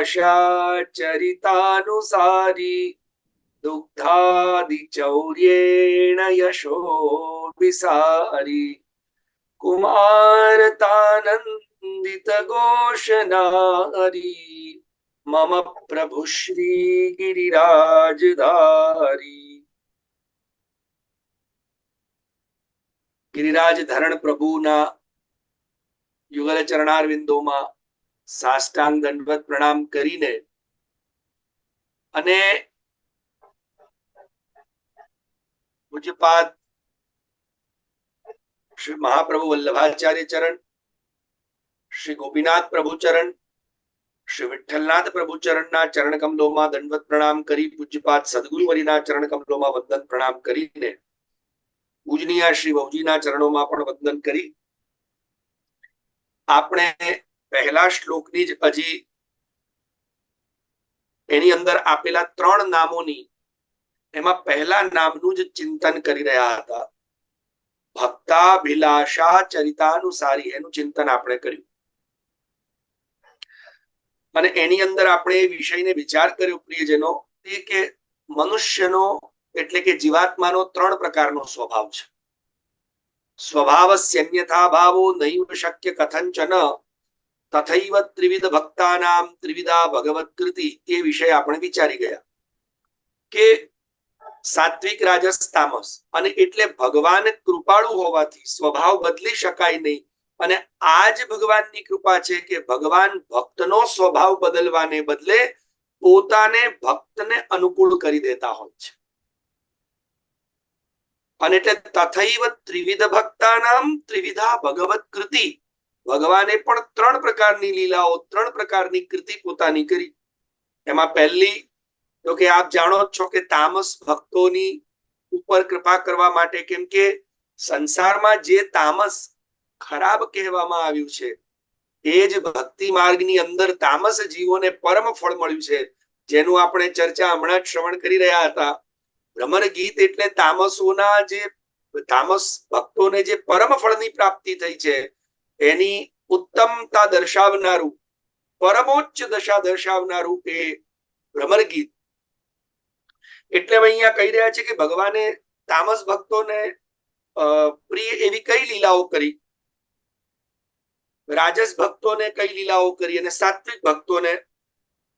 कपिलाशा चरितानुसारी दुग्धादि चौर्येण यशो विसारी कुमारतानंदित घोषनारी मम प्रभु श्री गिरिराजधारी। गिरिराज धरण प्रभुना युगल चरणारविंदों साष्टांग दंडवत प्रणाम करीने अने पूज्यपाद श्री महाप्रभु वल्लभाचार्य चरण, श्री गोपीनाथ प्रभु चरण, श्री विठ्ठलनाथ प्रभु चरणना चरण कमलों दंडवत प्रणाम करी पूज्यपाद सद्गुरुवरीना चरण कमलों वंदन प्रणाम करीने पूजनीय श्री बहुजीना चरणों में पण वंदन करी आपणे पहला श्लोकनी ज हजी एनी अंदर आपेला 3 नामोनी एमां पहला नामनुं ज चिंतन करी रह्या हता। भक्ताभिलाषा चरितानुसारी एनुं चिंतन आपणे कर्युं अने एनी अंदर आपणे विषयने विचार कर्यो प्रियजनो के मनुष्यनो एटले के जीवात्मानो 3 प्रकारनो स्वभाव छे। स्वभावस्यन्यथा भावो नैव शक्य कथंचन तथैव त्रिविध भक्तानां त्रिविधा भगवत्कृति ए विषय આપણે વિચારી ગયા કે સાત્વિક રાજસ તામસ અને એટલે ભગવાન કૃપાળુ હોવાથી સ્વભાવ બદલી શકાય નહીં અને આ જ ભગવાનની કૃપા છે કે ભગવાન ભક્તનો સ્વભાવ બદલવાને બદલે પોતાને ભક્તને અનુકૂળ કરી દેતા હોય છે અને એટલે તથૈવ ત્રિવિધ ભક્તાનામ ત્રિવિધા ભગવત્કૃતિ ભગવાને પણ 3 પ્રકારની લીલાઓ 3 પ્રકારની કૃતિ પોતાની કરી। એમાં પહેલી તો કે આપ જાણો છો કે તામસ ભક્તોની ઉપર કૃપા કરવા માટે કેમ કે સંસારમાં જે તામસ ખરાબ કહેવામાં આવ્યું છે એ જ ભક્તિ માર્ગની અંદર તામસ જીવોને પરમ ફળ મળ્યું છે જેનું આપણે ચર્ચા હમણાં જ શ્રવણ કરી રહ્યા હતા। ભ્રમર ગીત એટલે તામસોના જે તામસ ભક્તોને જે પરમ ફળની પ્રાપ્તિ થઈ છે એની ઉત્તમતા દર્શાવનારું પરમોચ્ચ દશા દર્શાવનારું એ ભ્રમર ગીત। એટલે અહીંયા કહી રહ્યા છે કે ભગવાને તામસ ભક્તોને પ્રિય એવી કઈ લીલાઓ કરી, રાજસ ભક્તોને કઈ લીલાઓ કરી અને સાત્વિક ભક્તોને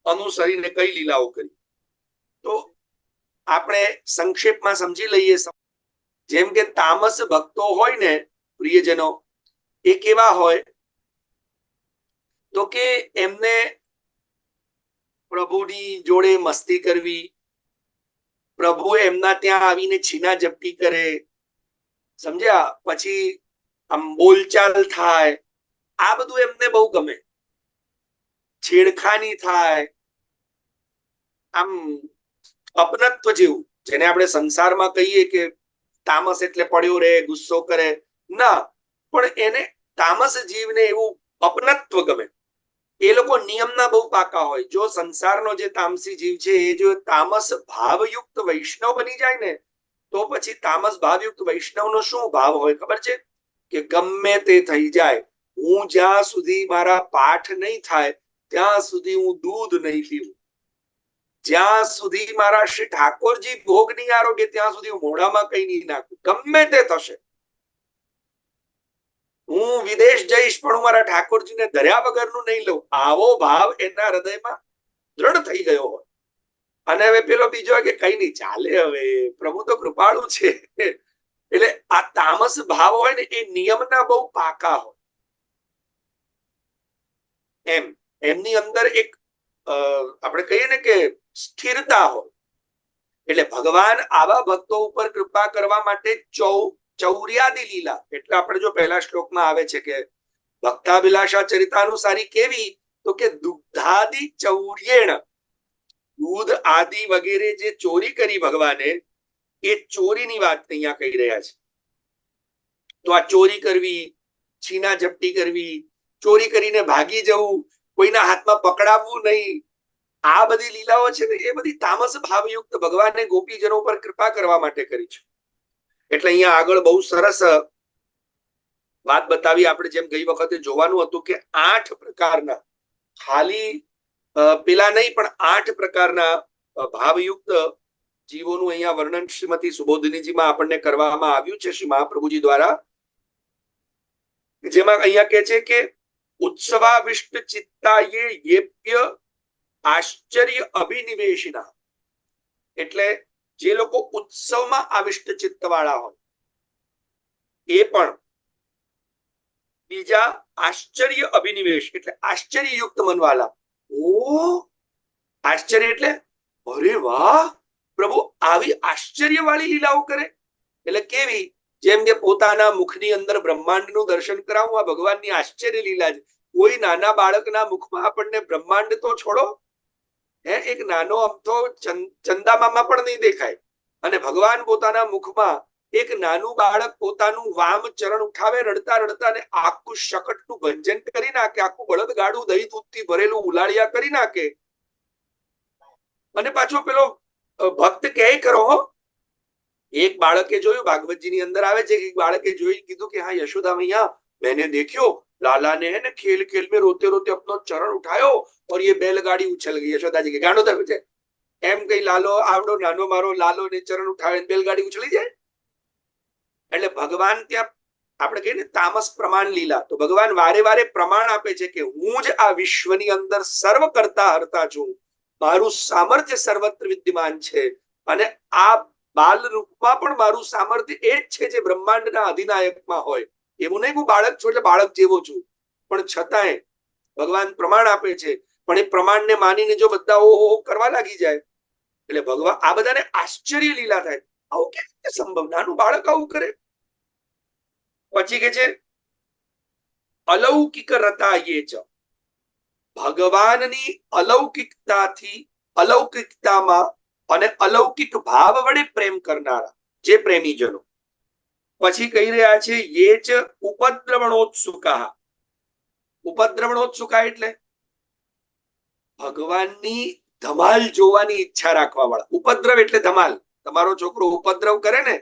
અનુસરીને કઈ લીલાઓ કરી। તો આપણે સંક્ષેપમાં સમજી લઈએ। જેમ કે તામસ ભક્તો હોય ને પ્રિયજનો એ કેવા હોય તો કે એમને પ્રભુની જોડે મસ્તી કરવી, પ્રભુ એમના ત્યાં આવીને છીના ઝપટી કરે, સમજ્યા, પછી આમ બોલચાલ થાય, આ બધું એમને બહુ ગમે, છેડખાની થાય, આમ અપનત્વ જેવું જેને આપણે સંસારમાં કહીએ કે તામસ એટલે પડ્યો રહે, ગુસ્સો કરે ના, પણ એને તામસ જીવને એવું અપનત્વ ગમે। એ લોકો નિયમના બહુ પાકા હોય। જો સંસારનો જે તામસી જીવ છે એ જો તામસ ભાવયુક્ત વૈષ્ણવ બની જાય ને તો પછી તામસ ભાવયુક્ત વૈષ્ણવનો શું ભાવ હોય ખબર છે કે ગમે તે થઈ જાય, હું જ્યાં સુધી મારા પાઠ નહીં થાય ત્યાં સુધી હું દૂધ નહીં પીવું, જ્યાં સુધી મારા શ્રી ઠાકોરજી ભોગ નહીં આરોગે ત્યાં સુધી હું મોઢામાં કઈ નહીં નાખું, ગમે તે થશે, હું વિદેશ જઈશ પણ હું મારા ઠાકોરજીને ધર્યા વગરનું નહીં લઉં, આવો ભાવ એના હૃદયમાં દ્રઢ થઈ ગયો હોય। અને હવે પેલો બીજો કે કઈ નહીં ચાલે, હવે પ્રભુ તો કૃપાળુ છે, એટલે આ તામસ ભાવ હોય ને એ નિયમના બહુ પાકા હોય। એમની અંદર એક આપણે કહીએ ને કે સ્થિરતા હોય। એટલે ભગવાન આવા ભક્તો ઉપર કૃપા કરવા માટે ચૌર્યાદિ લીલા, એટલે આપણે જો પહેલા શ્લોકમાં આવે છે કે ભક્તાભિલાષા ચરિતાનુસારી કેવી તો કે દુગ્ધાદિ ચૌર્યેણ, દૂધ આદિ વગેરે જે ચોરી કરી ભગવાને એ ચોરીની વાત અહીંયા કહી રહ્યા છે। તો આ ચોરી કરવી, છીના ઝપટી કરવી, ચોરી કરીને ભાગી જવું, કોઈના હાથમાં પકડાવવું નહીં, આ બધી લીલાઓ છે ને એ બધી તામસ ભાવયુક્ત ભગવાને ગોપીજનો પર કૃપા કરવા માટે કરી છે। એટલે અહીંયા આગળ બહુ સરસ વાત બતાવી। આપણે જેમ ગઈ વખતે જોવાનું હતું કે 8 પ્રકારના, ખાલી પેલા નહીં પણ 8 પ્રકારના ભાવયુક્ત જીવોનું અહીંયા વર્ણન શ્રીમતી સુબોધિનીજીમાં આપણને કરવામાં આવ્યું છે શ્રી મહાપ્રભુજી દ્વારા, જેમાં અહીંયા કહે છે કે ઉત્સવાવિષ્ટ ચિત્તાયે યેપ્ય આશ્ચર્ય અભિનિવેશિના, એટલે જે લોકો ઉત્સવમાં આવિષ્ટ ચિત્ત વાળા હોય એ પણ બીજા આશ્ચર્ય અભિનિવેશ એટલે આશ્ચર્યયુક્ત મનવાલા. ઓ આશ્ચર્ય એટલે અરે વાહ, પ્રભુ આવી આશ્ચર્ય વાળી લીલાઓ કરે. એટલે કેવી? જેમ કે પોતાના મુખની અંદર બ્રહ્માંડનું દર્શન કરાવું, આ ભગવાનની આશ્ચર્ય લીલા છે. કોઈ નાના બાળકના મુખમાં આપણને બ્રહ્માંડ તો છોડો, એક નાનો અમથો ચંદામામાં પણ નહીં દેખાય, અને ભગવાન પોતાના મુખમાં એક નાનું બાળક પોતાનું વામ ચરણ ઉઠાવે રડતા રડતા ને આખું શકટનું ભંજન કરી નાખે, આખું બળદ ગાડું દહીં દૂધથી ભરેલું ઉલાળિયા કરી નાખે. અને પાછો પેલો ભક્ત કહે કરો, એક બાળકે જોયું, ભાગવતજીની અંદર આવે છે કે એક બાળકે જોઈ કીધું કે હા यशोदा मैया मैंने देखो लाला ने है ना खेल खेल में रोते रोते अपना चरण उठायो और ये बैलगाड़ी उछल गई. यशोदा जी के गांडो થયો છે એમ કઈ લાલો આવડો નાનો મારો લાલો ને ચરણ ઉઠાવે બેલગાડી ઉછળી જાય. એટલે ભગવાન ત્યાં આપણે કહીએ ને તામસ પ્રમાણ લીલા, તો ભગવાન વારે વારે પ્રમાણ આપે છે કે હું જ આ વિશ્વની અંદર સર્વ કરતા હરતા છું, મારું સામર્થ્ય સર્વત્ર વિદ્યમાન છે, અને આ બાલ રૂપમાં પણ મારું સામર્થ્ય એ જ છે જે બ્રહ્માંડના અધિનાયકમાં હોય. એવું નહીં હું બાળક છું એટલે બાળક જેવો છું, પણ છતાંય ભગવાન પ્રમાણ આપે છે. પણ એ પ્રમાણને માનીને જો બધા ઓહો કરવા લાગી જાય એટલે ભગવાન આ બધાને આશ્ચર્ય લીલા થાય. આવું કેવી રીતે સંભવ? નાનું બાળક આવું કરે? પછી કે છે અલૌકિક રતાયે ચ, ભગવાનની અલૌકિકતાથી અલૌકિકતામાં અને અલૌકિક ભાવ વડે પ્રેમ કરનારા જે પ્રેમીજનો. પછી કહી રહ્યા છે યે ચ ઉપદ્રવણોત્સુકા. ઉપદ્રવણોત્સુકા એટલે ભગવાનની ધમાલ જોવાની ઈચ્છા રાખવા વાળા. ઉપદ્રવ એટલે ધમાલ. તમારો છોકરો ઉપદ્રવ કરે ને,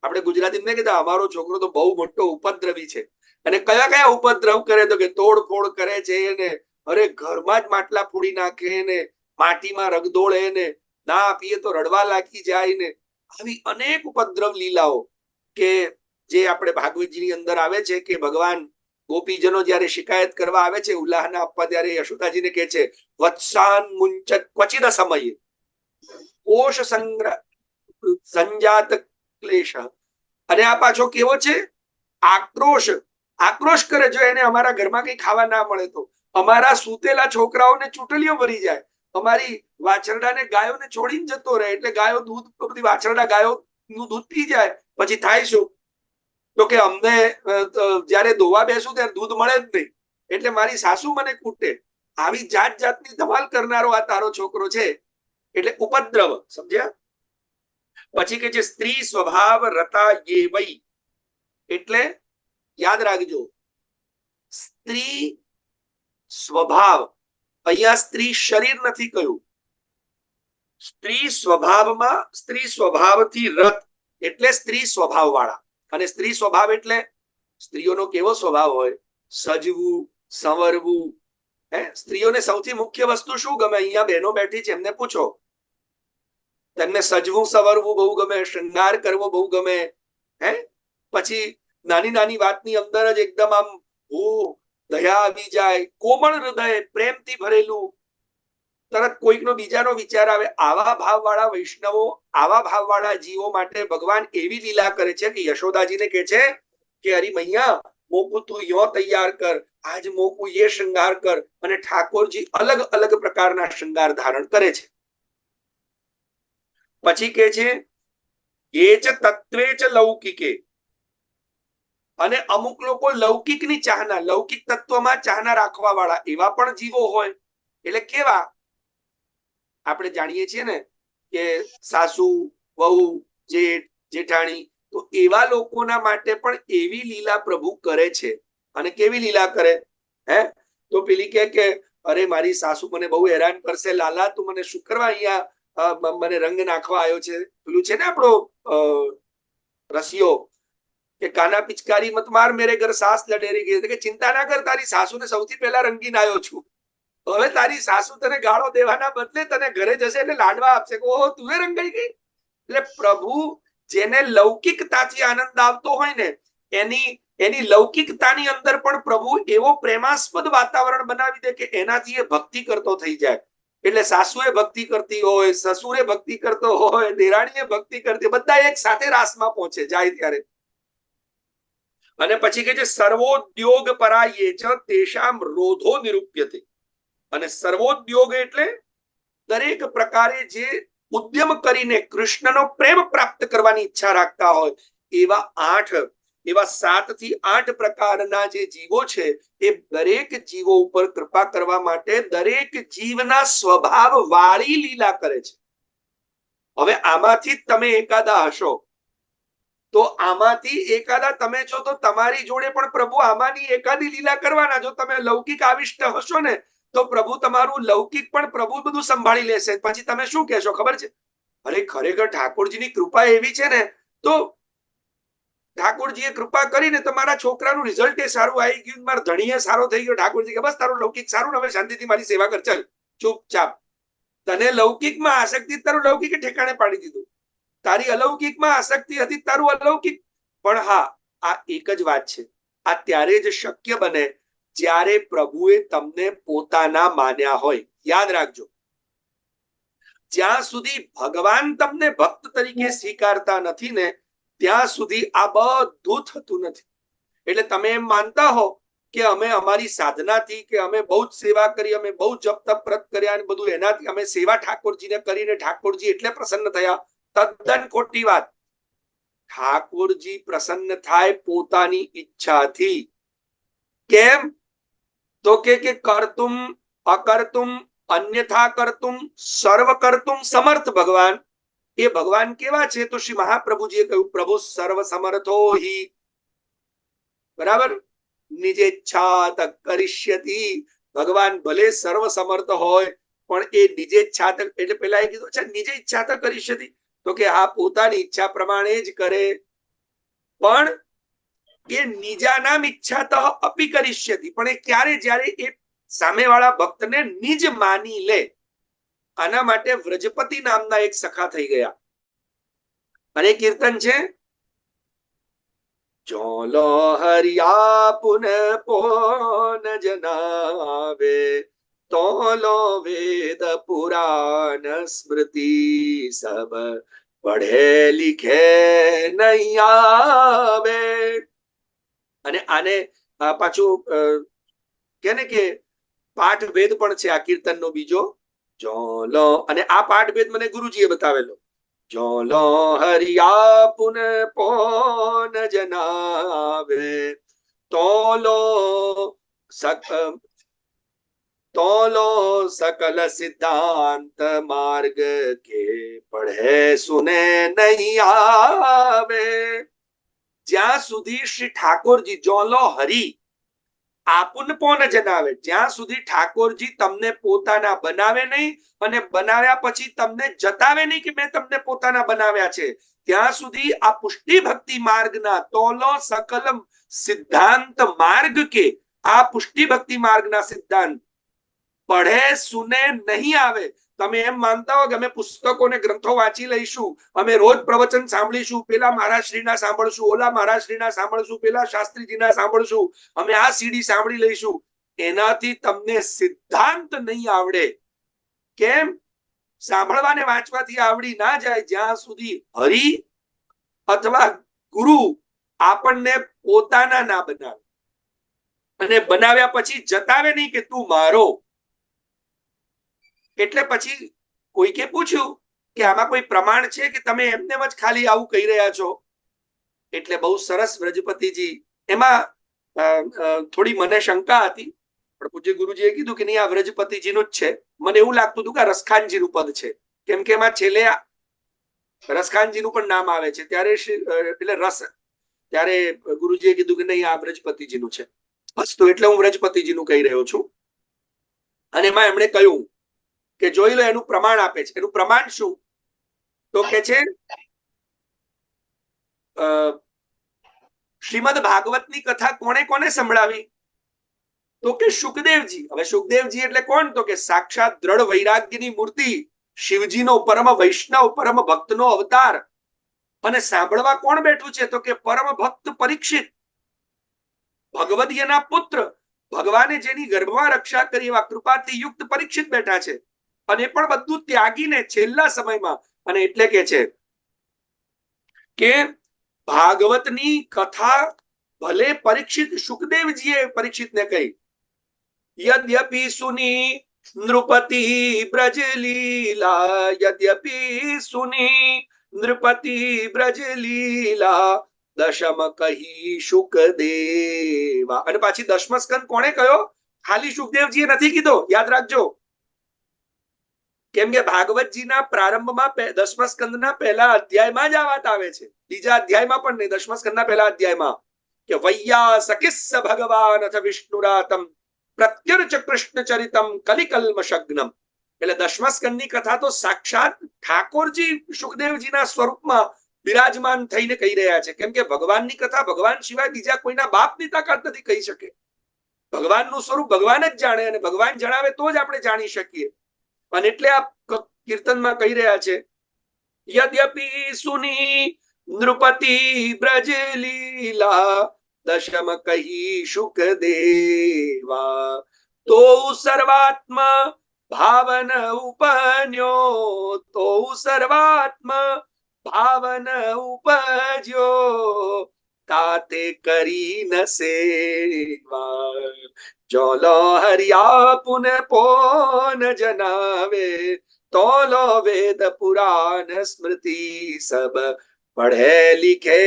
આપણે ગુજરાતીમાં કીધા અમારો છોકરો તો બહુ મોટો ઉપદ્રવી છે. અને કયા કયા ઉપદ્રવ કરે? તો કે તોડફોડ કરે છે ને, અરે ઘરમાં જ માટલા ફોડી નાખે ને, માટીમાં રગદોળે ને, ના આપીએ તો રડવા લાગી જાય ને. આવી અનેક ઉપદ્રવ લીલાઓ કે જે આપણે ભાગવતજીની અંદર આવે છે કે ભગવાન ગોપીજનો જયારે શિકાયત કરવા આવે છે ઉલ્લાહના આપવા, ત્યારે યશોદાજીને કહે છે વત્સાન મુંચત ક્વચિદ સમયે કોષ સંગ્રહ સંજાત ક્લેશ. અને આ પાછો કેવો છે? આક્રોશ. આક્રોશ કરે જો એને અમારા ઘરમાં કઈ ખાવા ના મળે તો, અમારા સૂતેલા છોકરાઓને ચૂંટલીઓ ભરી જાય, અમારી વાછરડાને ગાયોને છોડીને જતો રહે, એટલે ગાયો દૂધ, બધી વાછરડા ગાયો નું દૂધ પી જાય. પછી થાય શું? તો કે અમને જયારે દોવા બેસું ત્યારે દૂધ મળે જ નહીં, એટલે મારી સાસુ મને કૂટે. આવી જાત જાતની ધમાલ કરનારો આ તારો છોકરો છે. એટલે ઉપદ્રવ. સમજ્યા? પછી કે છે સ્ત્રી સ્વભાવ રતા યે વૈ, એટલે યાદ રાખજો સ્ત્રી સ્વભાવ, અહીંયા સ્ત્રી શરીર નથી કહ્યું, સ્ત્રી સ્વભાવમાં, સ્ત્રી સ્વભાવથી રત એટલે સ્ત્રી સ્વભાવ વાળા. અને સ્ત્રી સ્વભાવ એટલે સ્ત્રીઓનો કેવો સ્વભાવ હોય? સજવું, સંવરવું. સ્ત્રીઓને સૌથી મુખ્ય વસ્તુ શું ગમે? અહીંયા બહેનો બેઠી છે એમને પૂછો, તેમને સજવું સંવરવું બહુ ગમે, શૃંગાર કરવો બહુ ગમે. પછી નાની નાની વાતની અંદર જ એકદમ આમ દયા આવી જાય, કોમળ હૃદય, પ્રેમથી ભરેલું, તરત કોઈકનો બીજાનો વિચાર આવે. આવા ભાવવાળા વૈષ્ણવો, આવા ભાવવાળા જીવો માટે ભગવાન એવી લીલા કરે છે કે યશોદાજીને કહે છે કે અરે મૈયા મોકું તું યો તૈયાર કર, આજ મોકું ये શ્રૃંગાર કર. અને ઠાકોરજી અલગ અલગ પ્રકારના શ્રૃંગાર ધારણ કરે છે. પછી કે છે એ ચ તત્વે ચ લૌકિકે, અને અમુક લોકો લૌકિકની ચાહના, લૌકિક તત્વમાં ચાહના રાખવા વાળા એવા પણ જીવો હોય. એટલે કેવા? આપણે જાણીએ છીએ ને કે સાસુ, વહુ, જેઠ, જેઠાણી, તો એવા લોકોના માટે પણ એવી લીલા પ્રભુ કરે છે. અને કેવી લીલા કરે? તો પેલી કે અરે મારી સાસુ મને બહુ હેરાન કરશે, લાલા તું મને શું કરવા અહીંયા મને રંગ નાખવા આવ્યો છે? પેલું છે ને આપણો રસિયો કે કાના પિચકારી મત માર મેરે ઘર સાસ લડેરી ગઈ, કે ચિંતા ના કર તારી સાસુને સૌથી પહેલા રંગીને આવ્યો છું. હવે તારી સાસુ તને ગાળો દેવાના બદલે તને ઘરે જશે એટલે લાડવા આપશે કે ઓહો તું રંગાઈ ગઈ. એટલે પ્રભુ જેને લૌકિકતાથી આનંદ આવતો હોય ને એની લૌકિકતાની અંદર પણ પ્રભુ એવો પ્રેમાસ્પદ વાતાવરણ બનાવી દે કે એનાથી એ ભક્તિ કરતો થઈ જાય. એટલે સાસુએ ભક્તિ કરતી હોય, સસુરે ભક્તિ કરતો હોય, દેરાણીએ ભક્તિ કરતી, બધા એક સાથે રાસમાં પહોંચે જાય ત્યારે. અને પછી કે છે સર્વોદ્યોગ પરાયે ચ તેષામ રોધો નિરૂપ્યતે. અને સર્વોદ્યોગ એટલે દરેક પ્રકારે જે ઉદ્યમ કરીને કૃષ્ણનો પ્રેમ પ્રાપ્ત કરવાની ઈચ્છા રાખતા હોય એવા 7 થી 8 પ્રકારના જે જીવો છે એ દરેક જીવો ઉપર કૃપા કરવા માટે દરેક જીવના સ્વભાવ વાળી લીલા કરે છે. હવે આમાંથી તમે એકાદા હશો તો આમાંથી એકાદા તમે છો તો તમારી જોડે પણ પ્રભુ આમાંની એકાદી લીલા કરવાના. જો તમે લૌકિક આવિષ્ટ હશો ને તો પ્રભુ તમારું લૌકિક પણ પ્રભુ બધું સંભાળી લેશે. પછી તમે શું કહેશો ખબર છે? અરે ખરેખર ઠાકોરજીની કૃપા એવી છે ને, તો ઠાકોરજીએ કૃપા કરીને તો મારા છોકરાનું રિઝલ્ટ એ સારું આવી ગયું, મારા ધણીએ સારો થઈ ગયો. ઠાકોરજી કે બસ તારું લૌકિક સારું, હવે શાંતિથી મારી સેવા કર, ચાલ ચૂપચાપ. તને લૌકિકમાં આસક્તિ, તારું લૌકિક ઠેકાણે પાડી દીધું. તારી અલૌકિકમાં આસક્તિ હતી, તારું અલૌકિક. પણ હા, આ એક જ વાત છે, આ ત્યારે જ શક્ય બને જ્યારે પ્રભુએ તમને પોતાના માન્યા હોય. યાદ રાખજો, જ્યાં સુધી ભગવાન તમને ભક્ત તરીકે સ્વીકારતા નથી ને ત્યાં સુધી આ બધું થતું નથી. એટલે તમે એમ માનતા હો કે અમે અમારી સાધનાથી કે અમે બહુ જ સેવા કરી, અમે બહુ જપ તપ વ્રત કર્યા અને બધું એનાથી અમે સેવા ઠાકોરજીને કરીને ઠાકોરજી એટલે પ્રસન્ન થયા. તદ્દન ખોટી વાત. ઠાકોરજી પ્રસન્ન થાય પોતાની ઈચ્છાથી. કેમ? તો કે કર્તુમ અકર્તુમ અન્યથા કર્તુમ સર્વ કર્તુમ સમર્થ ભગવાન. એ ભગવાન કેવા છે? તો શ્રી મહાપ્રભુજીએ કહ્યું પ્રભુ સર્વ સમર્થો હિ. બરાબર, નિજેચ્છાત કરિષ્યતિ. ભગવાન ભલે સર્વ સમર્થ હોય પણ એ નિજેચ્છાત એટલે પેલા એ કીધું છે નિજે ઈચ્છાત કરિષ્યતિ, તો કે આ પોતાની ઈચ્છા પ્રમાણે જ કરે. પણ એ નિજાનામ ઈચ્છાત અપી કરિષ્યતિ, પણ એ ક્યારે? જ્યારે એ સામેવાળા ભક્તને નિજ માની લે. આના માટે વ્રજપતિ નામના એક સખા થઈ ગયા અને કીર્તન છે ચોલો હરિયા પુન પોન જનાવે તોલો વેદ પુરાણ સ્મૃતિ સબ પઢે લિખે નહીં આવે. અને આને પાછું કે પાઠ ભેદ પણ છે આ કીર્તનનો બીજો. ચોલો, અને આ પાઠ ભેદ મને ગુરુજીએ બતાવેલો. ચોલો હરિયા પુન પોન જનાવે તોલો सकल सिद्धांत मार्ग के पढ़े सुने नहीं आवे. જ્યાં સુધી શ્રી ઠાકોરજી જોલો હરી આપુન પોન જનાવે, જ્યાં સુધી ઠાકોરજી તમને પોતાના બનાવે નહીં અને બનાવ્યા પછી તમને જતાવે નહીં કે મેં તમને પોતાના બનાવ્યા છે, ત્યાં સુધી આ પુષ્ટિ ભક્તિ માર્ગના તોલો સકલ સિદ્ધાંત માર્ગ કે આ પુષ્ટિ ભક્તિ માર્ગના સિદ્ધાંત પઢે સુને નહીં આવે. તમે એમ માનતા હો કે અમે પુસ્તકો ને ગ્રંથો વાંચી લઈશું, અમે રોજ પ્રવચન સાંભળીશું, પેલા મહારાજશ્રીના સાંભળશું, ઓલા મહારાજશ્રીના સાંભળશું, પેલા શાસ્ત્રીજીના સાંભળશું, અમે આ સીડી સાંભળી લઈશું, એનાથી તમને સિદ્ધાંત નહીં આવડે. કેમ? સાંભળવાને વાંચવાથી આવડી ના જાય જ્યાં સુધી હરિ અથવા ગુરુ આપણને પોતાના ના બનાવે અને બનાવ્યા પછી જતાવે નહીં કે તું મારો. એટલે પછી કોઈકે પૂછ્યું કે આમાં કોઈ પ્રમાણ છે કે તમે એમને જ ખાલી આવું કહી રહ્યા છો? એટલે બહુ સરસ વ્રજપતિજી, એમાં થોડી મને શંકા હતી પણ પૂજ્ય ગુરુજીએ કીધું કે નહીં આ વ્રજપતિજીનું જ છે. મને એવું લાગતું હતું કે રસખાનજીનું પદ છે, કેમ કે એમાં છેલ્લે રસખાનજીનું પણ નામ આવે છે. ત્યારે એટલે રસ, ત્યારે ગુરુજીએ કીધું કે નહીં આ વ્રજપતિજીનું છે. બસ, તો એટલે હું વ્રજપતિજીનું કહી રહ્યો છું. અને એમાં એમણે કહ્યું કે જોઈ લો, એનું પ્રમાણ આપે છે. એનું પ્રમાણ શું? તો કે છે શ્રીમદ ભાગવતની કથા કોને કોને સંભળાવી? તો કે સુખદેવજી. હવે સુખદેવજી એટલે કોણ? તો કે સાક્ષાત દ્રઢ વૈરાગ્યની મૂર્તિ, શિવજીનો પરમ વૈષ્ણવ પરમ ભક્તનો અવતાર. અને સાંભળવા કોણ બેઠું છે? તો કે પરમ ભક્ત પરીક્ષિત, ભગવદીયના પુત્ર, ભગવાને જેની ગર્ભમાં રક્ષા કરી એવા કૃપાથી યુક્ત પરીક્ષિત બેઠા છે. અને પણ બધું ત્યાગીને છેલ્લા સમયમાં, અને એટલે કે છે કે ભાગવતની કથા ભલે પરીક્ષિત સુખદેવજીએ પરીક્ષિતને કહી, યદ્યપિ સુની નૃપતિ બ્રજ લીલા, યદ્યપિ સુની નૃપતિ બ્રજ લીલા, દશમ કહી સુખદેવા. અને પાછી દશમ સ્કંદ કોણે કયો? ખાલી સુખદેવજીએ નથી કીધો, યાદ રાખજો. કેમ કે ભાગવતજીના પ્રારંભમાં દશમ સ્કંદના પહેલા અધ્યાયમાં જ આ વાત આવે છે, બીજા અધ્યાયમાં પણ નહીં, દશમ સ્કંદના પહેલા અધ્યાયમાં કે વૈયાસકિસ્સ ભગવાન અથ વિષ્ણુરાતમ પ્રત્યર્ચ કૃષ્ણ ચરિતમ કલિકલ્મશગ્નમ. એટલે દશમ સ્કંદની કથા તો સાક્ષાત ઠાકોરજી સુખદેવજીના સ્વરૂપમાં બિરાજમાન થઈને કહી રહ્યા છે. કેમ કે ભગવાનની કથા ભગવાન સિવાય બીજા કોઈના બાપની તાકાત નથી કહી શકે. ભગવાનનું સ્વરૂપ ભગવાન જ જાણે, અને ભગવાન જણાવે તો જ આપણે જાણી શકીએ. અને એટલે આ કીર્તનમાં કહી રહ્યા છે, યદ્યપિ સુની નૃપતિ બ્રજ લીલા, દશમ કહી સુખદેવા, તો સર્વાત્મ ભાવન ઉપન્યો, તો સર્વાત્મ ભાવન ઉપજ્યો, તાતે કરી ન સેવા, ચોલો હરિયા પુન પોન જનાવે, તોલો વેદ પુરાણ સ્મૃતિ સબ પઢે લિખે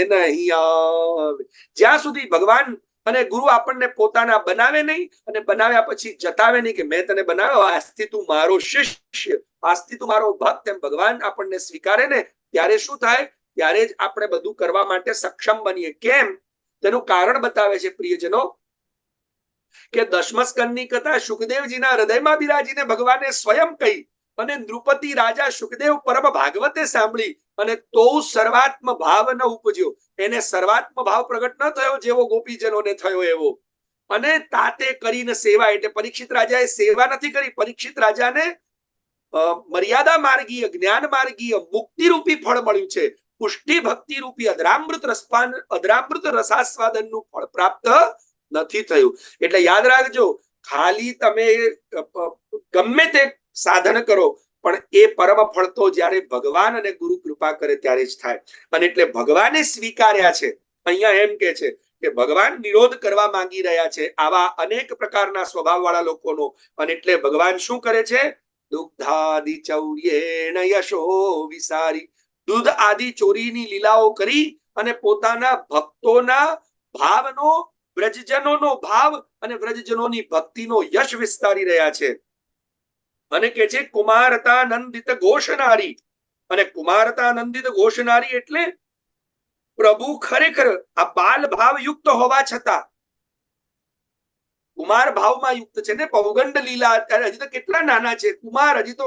નહીં આવે. જ્યાં સુધી ભગવાન અને ગુરુ આપણને પોતાના બનાવે નહીં, અને બનાવ્યા પછી જતાવે નહીં કે મેં તને બનાવ્યો, આજથી તું મારો શિષ્ય, આજથી તું મારો ભક્ત, એમ ભગવાન આપણને સ્વીકારે ને ત્યારે શું થાય? ત્યારે જ આપણે બધું કરવા માટે સક્ષમ બનીએ. કેમ? તેનું કારણ બતાવે છે પ્રિયજનો, કે દશમ સ્કંદની કથા સુખદેવજીના હૃદયમાં બિરાજીને ભગવાને સ્વયં કહી, અને નૃપતિ રાજા સુખદેવ પરમ ભાગવતે સાંભળી, અને તો સર્વાત્મ ભાવ ન ઉપજ્યો, એને સર્વાત્મ ભાવ પ્રગટ ન થયો જેવો ગોપીજનોને થયો એવો. અને તાતે કરીને સેવા, એટલે પરીક્ષિત રાજાએ સેવા નથી કરી, પરીક્ષિત રાજાને મર્યાદા માર્ગીય, જ્ઞાન માર્ગીય, મુક્તિ રૂપી ફળ મળ્યું છે. પુષ્ટિ ભક્તિ રૂપી અધરામૃત રસાસ્વાદનનું ફળ પ્રાપ્ત નથી થયું. એટલે યાદ રાખજો, ખાલી તમે ગમે તે સાધન કરો, પણ એ પરમ ફળ તો જ્યારે ભગવાન અને ગુરુ કૃપા કરે ત્યારે જ થાય. અને એટલે ભગવાને સ્વીકાર્યા છે. અહીંયા એમ કે છે કે ભગવાન નિરોધ કરવા માંગી રહ્યા છે આવા અનેક પ્રકારના સ્વભાવ વાળા લોકોનો. અને એટલે ભગવાન શું કરે છે? દુગ્ધાદિ ચૌર્યેણ યશો વિસારી, દૂધ આદિ ચોરીની લીલાઓ કરી અને પોતાના ભક્તોના ભાવનો, વ્રજજનોનો ભાવ અને વ્રજજનોની ભક્તિનો યશ વિસ્તારી રહ્યા છે. અને કે છે કુમારતાનંદિત ઘોષનારી. અને કુમારતાનંદિત ઘોષનારી એટલે પ્રભુ ખરેખર આ બાલ ભાવ યુક્ત હોવા છતાં કુમાર ભાવમાં યુક્ત છે ને. પૌગંડ લીલા અત્યારે હજી તો કેટલા નાના છે કુમાર, હજી તો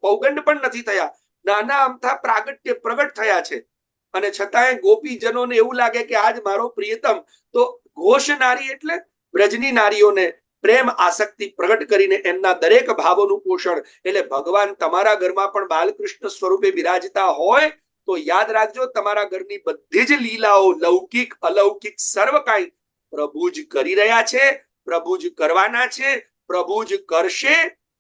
પૌગંડ પણ નથી થયા, નાના અમથા પ્રગટ થયા છે. અને છતાંય ગોપીજનોને એવું લાગે કે આજ મારો પ્રિયતમ. તો ઘોષ નારી એટલે બ્રજની નારીઓને પ્રેમ આસક્તિ પ્રગટ કરીને એમના દરેક ભાવોનું પોષણ. એટલે ભગવાન તમારા ઘરમાં પણ બાલકૃષ્ણ સ્વરૂપે બિરાજતા હોય તો યાદ રાખજો, તમારા ઘરની બધી જ લીલાઓ, લૌકિક અલૌકિક સર્વ કાંઈ પ્રભુ જ કરી રહ્યા છે, પ્રભુ જ કરવાના છે, પ્રભુ જ કરશે.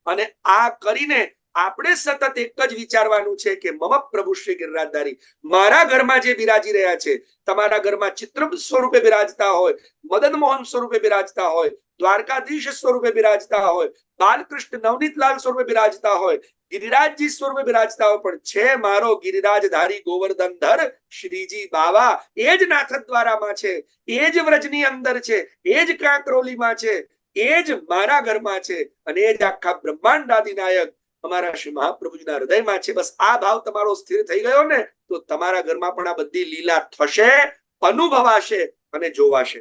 અને આ કરીને આપણે સતત એક જ વિચારવાનું છે કે મમ પ્રભુ શ્રી ગિરિરાજધારી, મારા ઘરમાં જે બિરાજી રહ્યા છે, તમારા ઘરમાં ચિત્ર સ્વરૂપે બિરાજતા હોય, મદન મોહન સ્વરૂપે બિરાજતા હોય, દ્વારકાધીશ સ્વરૂપે બિરાજતા હોય, બાલકૃષ્ણ નવનીતલાલ સ્વરૂપે બિરાજતા હોય, ગિરિરાજજી સ્વરૂપે બિરાજતા હોય, પણ છે મારો ગિરિરાજધારી ગોવર્ધનધર શ્રીજી બાવા. એ જ નાથ દ્વારામાં છે, એ જ વ્રજની અંદર છે, એ જ કાંકરોલીમાં છે, એ જ મારા ઘરમાં છે, અને એ જ આખા બ્રહ્માંડાદિનાયક અમારા શ્રી મહાપ્રભુજીના હૃદયમાં છે. બસ આ ભાવ તમારો સ્થિર થઈ ગયો ને, તો તમારા ઘરમાં પણ આ બધી લીલા થશે, અનુભવાશે અને જોવાશે.